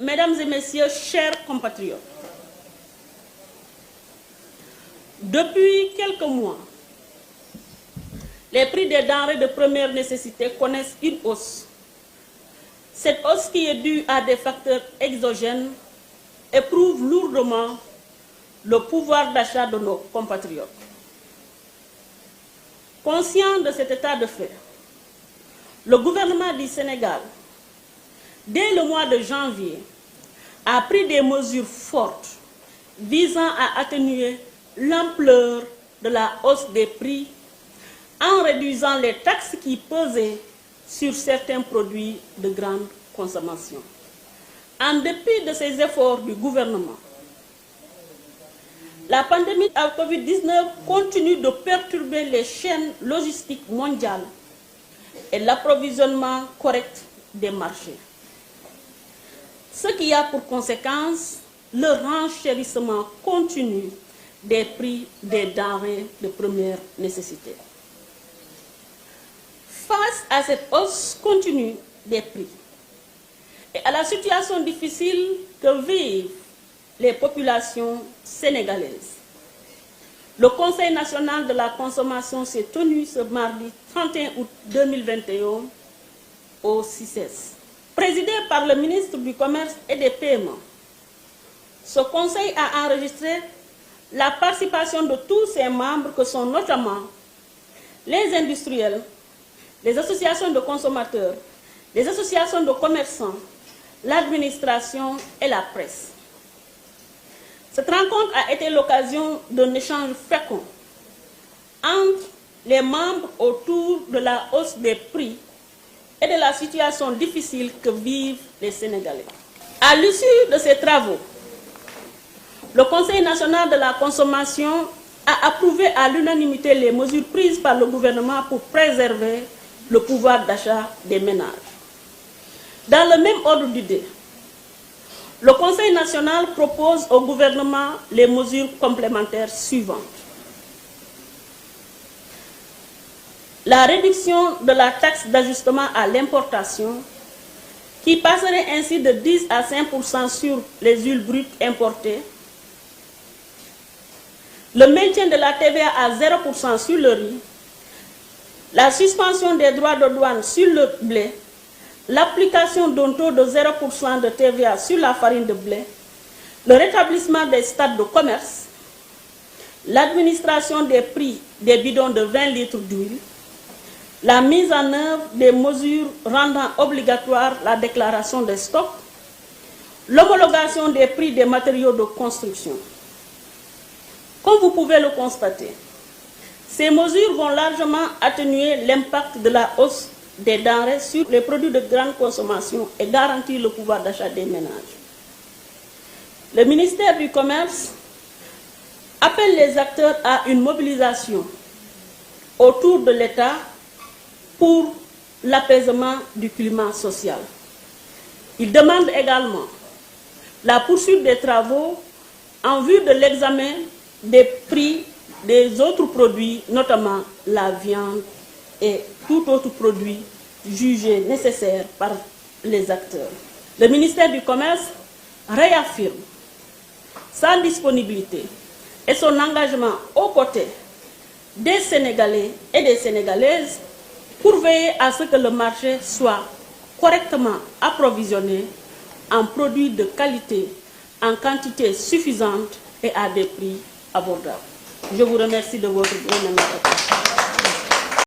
Mesdames et messieurs, chers compatriotes, depuis quelques mois, les prix des denrées de première nécessité connaissent une hausse. Cette hausse qui est due à des facteurs exogènes éprouve lourdement le pouvoir d'achat de nos compatriotes. Conscient de cet état de fait, le gouvernement du Sénégal, dès le mois de janvier, a pris des mesures fortes visant à atténuer l'ampleur de la hausse des prix en réduisant les taxes qui pesaient sur certains produits de grande consommation. En dépit de ces efforts du gouvernement, la pandémie à Covid-19 continue de perturber les chaînes logistiques mondiales et l'approvisionnement correct des marchés. Ce qui a pour conséquence le renchérissement continu des prix des denrées de première nécessité. Face à cette hausse continue des prix et à la situation difficile que vivent les populations sénégalaises, le Conseil national de la consommation s'est tenu ce mardi 31 août 2021 au CICES. Présidé par le ministre du Commerce et des Paiements, ce Conseil a enregistré la participation de tous ses membres que sont notamment les industriels, les associations de consommateurs, les associations de commerçants, l'administration et la presse. Cette rencontre a été l'occasion d'un échange fécond entre les membres autour de la hausse des prix et de la situation difficile que vivent les Sénégalais. À l'issue de ces travaux, le Conseil national de la consommation a approuvé à l'unanimité les mesures prises par le gouvernement pour préserver le pouvoir d'achat des ménages. Dans le même ordre d'idée, le Conseil national propose au gouvernement les mesures complémentaires suivantes. La réduction de la taxe d'ajustement à l'importation, qui passerait ainsi de 10 à 5% sur les huiles brutes importées, le maintien de la TVA à 0% sur le riz, la suspension des droits de douane sur le blé, l'application d'un taux de 0% de TVA sur la farine de blé, le rétablissement des stades de commerce, l'administration des prix des bidons de 20 litres d'huile, la mise en œuvre des mesures rendant obligatoire la déclaration des stocks, l'homologation des prix des matériaux de construction. Comme vous pouvez le constater, ces mesures vont largement atténuer l'impact de la hausse des denrées sur les produits de grande consommation et garantir le pouvoir d'achat des ménages. Le ministère du Commerce appelle les acteurs à une mobilisation autour de l'État pour l'apaisement du climat social. Il demande également la poursuite des travaux en vue de l'examen des prix des autres produits, notamment la viande et tout autre produit jugé nécessaire par les acteurs. Le ministère du Commerce réaffirme sa disponibilité et son engagement aux côtés des Sénégalais et des Sénégalaises pour veiller à ce que le marché soit correctement approvisionné en produits de qualité, en quantité suffisante et à des prix abordables. Je vous remercie de votre bonne attention.